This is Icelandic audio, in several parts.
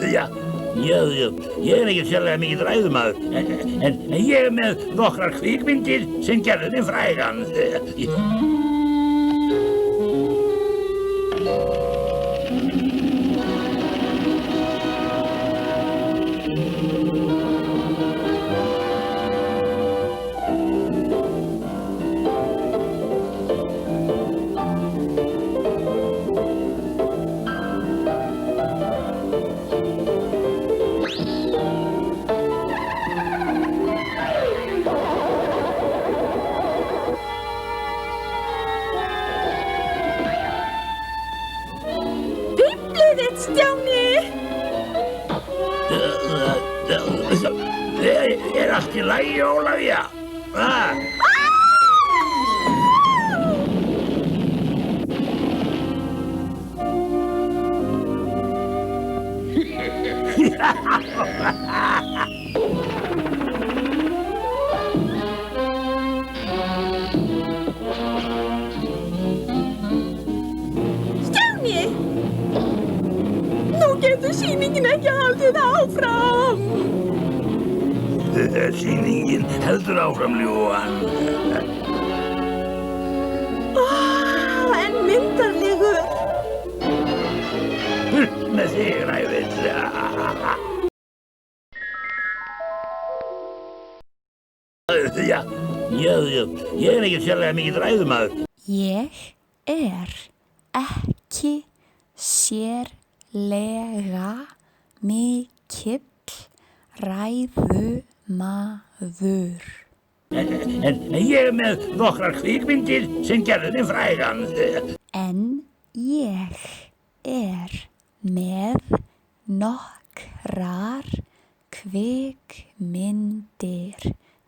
Já, ég ekki sérlega mikið ræðumaður, en ég með nokkrar kvikmyndir sem gerðu mig frægan. Allt í lagi, Ólafía? Stjáni! Nú getur sýningin ekki haldið áfram. Sýningin heldur áfram, ljúfan. En myndarlegur. Burt með þig, ræfill. Já, ég ekki sérlega mikið ræðumaður. Ég ekki sérlega mikill ræðumaður. En ég með nokkrar kvikmyndir sem gerðu mig frægan. En ég með nokkrar kvikmyndir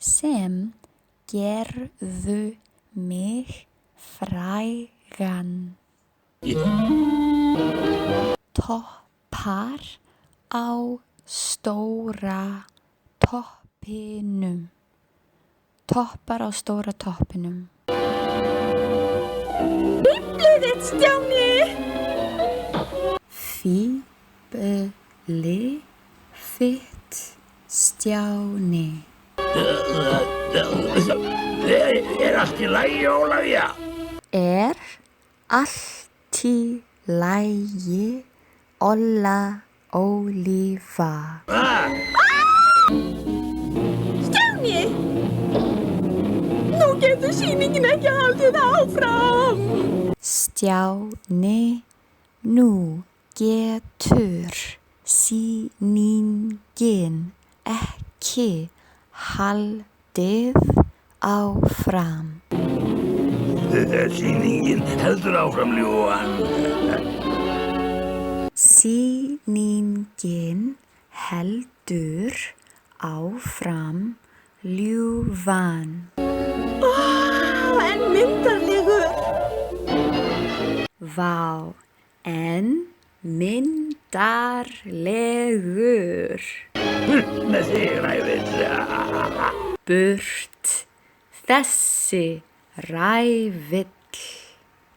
sem gerðu mig frægan. Toppar á stóra toppinum. Toppar á stóra toppinum. Fíflið þitt, Stjáni! Fíflið þitt, Stjáni. Allt í lagi, Ólafía? Allt í lagi, Ólífa? Stjáni! Nú getur sýningin ekki haldið áfram. Stjáni, nú getur sýningin ekki haldið áfram. Sýningin heldur áfram, ljúfan. Sýningin heldur áfram, ljúfan. En myndarlegur. Vá, en myndarlegur. Burt með þig, ræfill. Burt þessi ræfill.